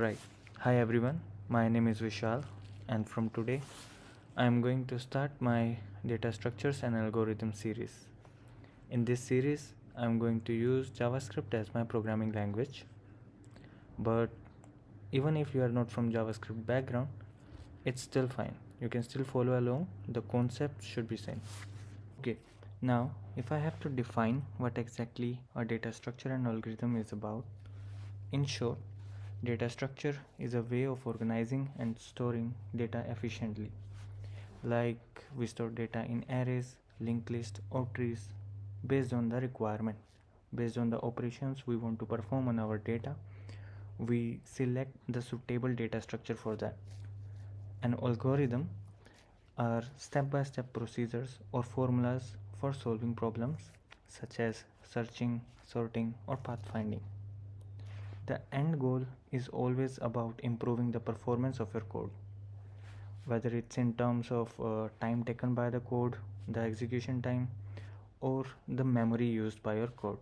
Right. Hi everyone. My name is Vishal, and from today I am going to start my data structures and algorithm series. In this series, I am going to use JavaScript as my programming language. But even if you are not from JavaScript background, it's still fine. You can still follow along. The concept should be same. Okay. Now, if I have to define what exactly a data structure and algorithm is about, in short, data structure is a way of organizing and storing data efficiently. Like we store data in arrays, linked lists, or trees based on the requirement. Based on the operations we want to perform on our data, we select the suitable data structure for that. An algorithm are step by step procedures or formulas for solving problems such as searching, sorting, or pathfinding. The end goal is always about improving the performance of your code, whether it's in terms of time taken by the code, the execution time, or the memory used by your code.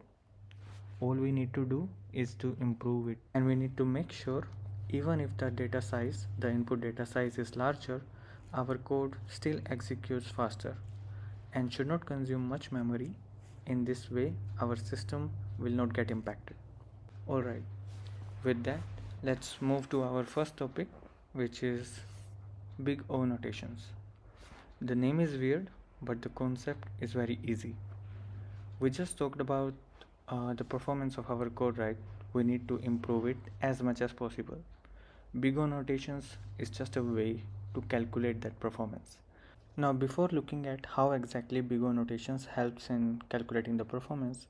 All we need to do is to improve it, and we need to make sure even if the data size, the input data size is larger, our code still executes faster and should not consume much memory. In this way, our system will not get impacted. Alright, with that, let's move to our first topic, which is big O notations. The name is weird, but the concept is very easy. We just talked about the performance of our code, right? We need to improve it as much as possible. Big O notations is just a way to calculate that performance. Now, before looking at how exactly big O notations helps in calculating the performance,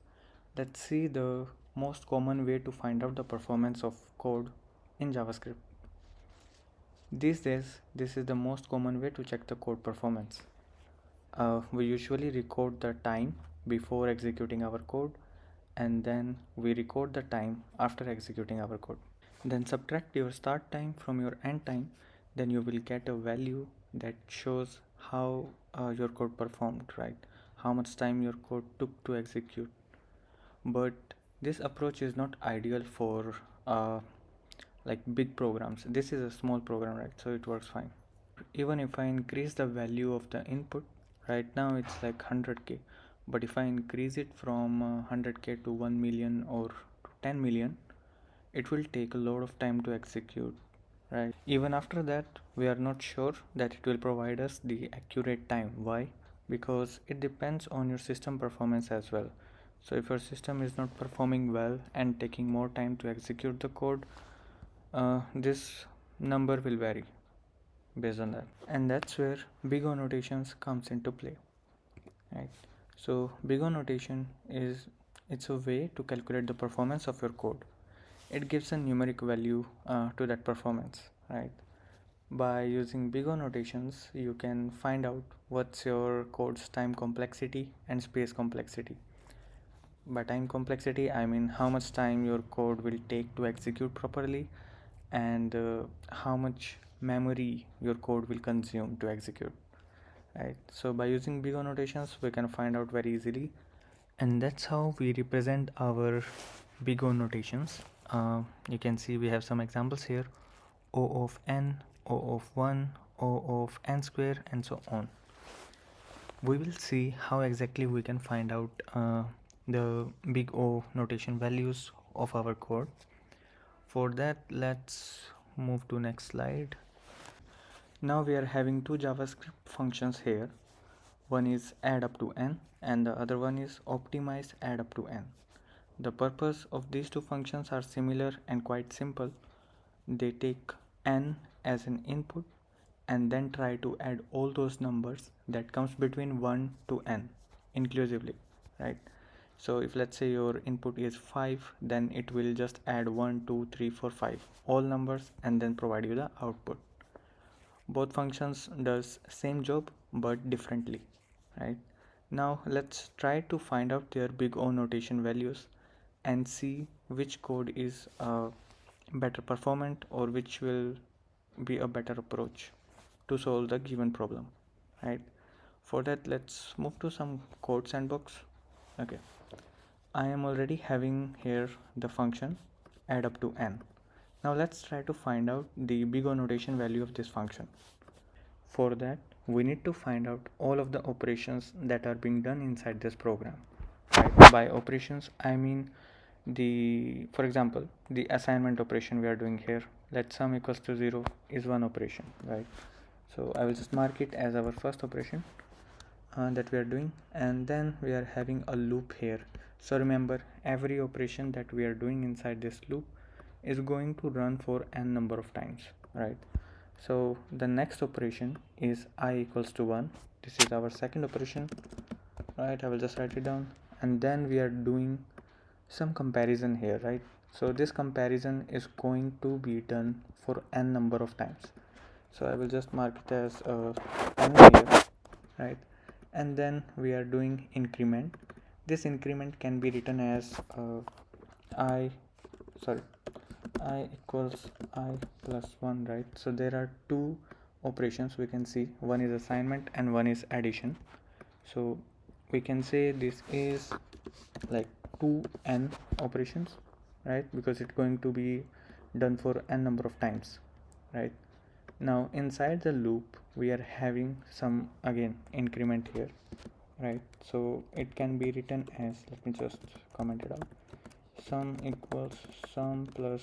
let's see the most common way to find out the performance of code in JavaScript. These days, this is the most common way to check the code performance. We usually record the time before executing our code, and then we record the time after executing our code. Then subtract your start time from your end time, then you will get a value that shows how your code performed, right? How much time your code took to execute. But this approach is not ideal for like big programs. This is a small program, right? So it works fine. Even if I increase the value of the input, right now it's like 100k, but if I increase it from 100k to 1 million or to 10 million, it will take a lot of time to execute, right? Even after that, we are not sure that it will provide us the accurate time. Why? Because it depends on your system performance as well. So if your system is not performing well and taking more time to execute the code, this number will vary based on that. And that's where big O notations comes into play, right? So big O notation is, it's a way to calculate the performance of your code. It gives a numeric value to that performance, right? By using big O notations, you can find out what's your code's time complexity and space complexity. By time complexity, I mean how much time your code will take to execute properly, and how much memory your code will consume to execute, right? So by using big O notations, we can find out very easily, and that's how we represent our big O notations. You can see we have some examples here: O of n, O of 1, O of n square, and so on. We will see how exactly we can find out the big O notation values of our code. For that, let's move to next slide. Now we are having two JavaScript functions here. One is add up to n and the other one is optimize add up to n. The purpose of these two functions are similar and quite simple. They take n as an input and then try to add all those numbers that comes between 1 to n inclusively, right? So if let's say your input is 5, then it will just add 1 2 3 4 5 all numbers and then provide you the output. Both functions does same job but differently, right? Now let's try to find out their big O notation values and see which code is better performant or which will be a better approach to solve the given problem, right? For that, let's move to some code sandbox. Okay, I am already having here the function add up to n. Now let's try to find out the BigO notation value of this function. For that, we need to find out all of the operations that are being done inside this program. Right? By operations, I mean for example, the assignment operation we are doing here. Let sum equals to 0 is one operation, right? So I will just mark it as our first operation that we are doing, and then we are having a loop here. So remember, every operation that we are doing inside this loop is going to run for n number of times, right? So the next operation is I equals to 1. This is our second operation, right? I will just write it down, and then we are doing some comparison here, right? So this comparison is going to be done for n number of times. So I will just mark it as n here, right? And then we are doing increment. This increment can be written as I equals I plus 1, right? So there are two operations we can see. One is assignment and one is addition. So we can say this is like 2n operations, right? Because it's going to be done for n number of times, right? Now inside the loop we are having some again increment here, right? So it can be written as, let me just comment it out, sum equals sum plus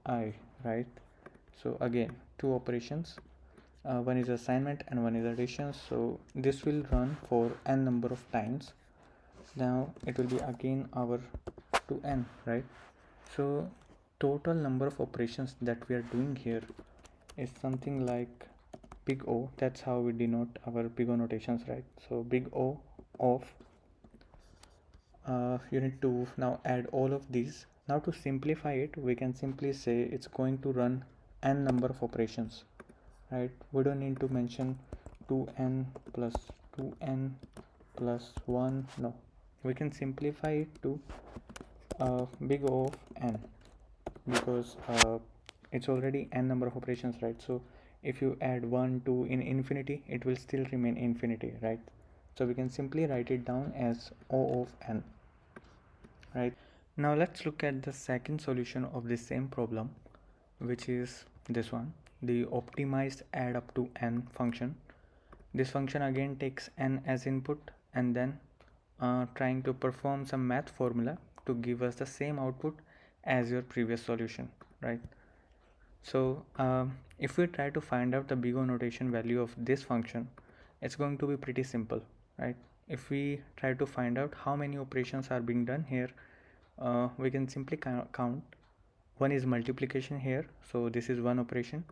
I, right? So again two operations, one is assignment and one is addition. So this will run for n number of times. Now it will be again our 2n, right? So total number of operations that we are doing here is something like big O. That's how we denote our big O notations, right? So big O of you need to now add all of these. Now to simplify it, we can simply say it's going to run n number of operations, right? We don't need to mention 2n plus 2n plus 1. No, we can simplify it to big O of n, because it's already n number of operations, right? So if you add 1 2 in infinity, it will still remain infinity, right? So we can simply write it down as O of n, right? Now let's look at the second solution of the same problem, which is this one, the optimized add up to n function. This function again takes n as input and then trying to perform some math formula to give us the same output as your previous solution, right? So if we try to find out the BigO notation value of this function, it's going to be pretty simple, right? If we try to find out how many operations are being done here, we can simply count. One is multiplication here, so this is one operation,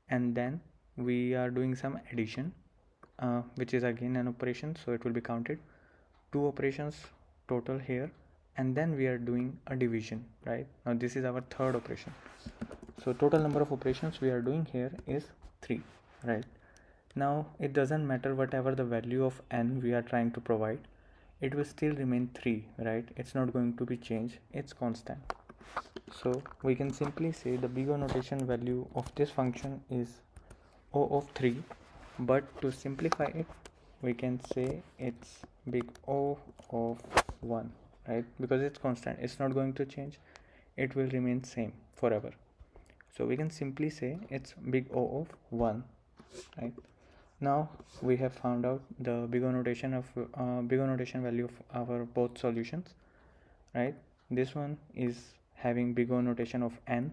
and then we are doing some addition, which is again an operation, so it will be counted. Two operations total here, and then we are doing a division, right? Now this is our third operation. So total number of operations we are doing here is 3, right? Now it doesn't matter whatever the value of n we are trying to provide, it will still remain 3, right? It's not going to be changed, it's constant. So we can simply say the BigO notation value of this function is O of 3, but to simplify it, we can say it's big O of 1, right? Because it's constant, it's not going to change, it will remain same forever. So we can simply say it's big O of 1, right? Now we have found out the BigO notation value of our both solutions, right? This one is having BigO notation of n,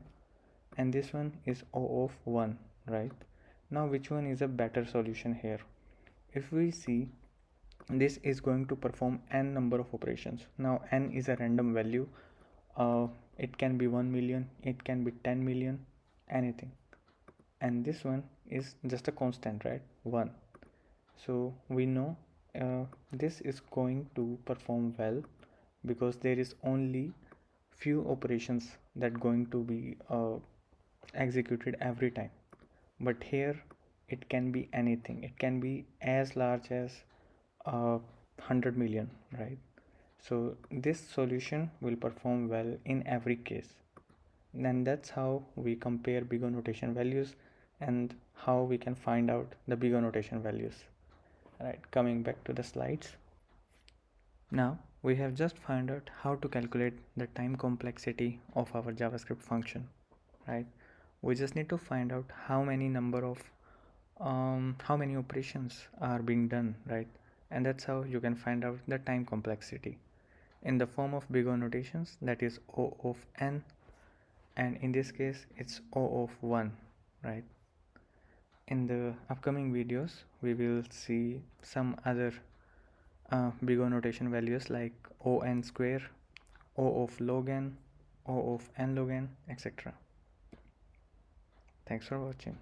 and this one is O of 1, right? Now which one is a better solution here? If we see, this is going to perform n number of operations. Now n is a random value, it can be 1 million, it can be 10 million, anything. And this one is just a constant, right? 1. So we know this is going to perform well because there is only few operations that going to be executed every time. But here it can be anything, it can be as large as 100 million, right? So this solution will perform well in every case. And that's how we compare BigO notation values and how we can find out the BigO notation values. Right, coming back to the slides. Now we have just found out how to calculate the time complexity of our JavaScript function, right? We just need to find out how many number of how many operations are being done, right? And that's how you can find out the time complexity in the form of BigO notations, that is O of n, and in this case it's O of 1, right? In the upcoming videos we will see some other BigO notation values like O(n) square, O of log n, O of n log n, etc. Thanks for watching.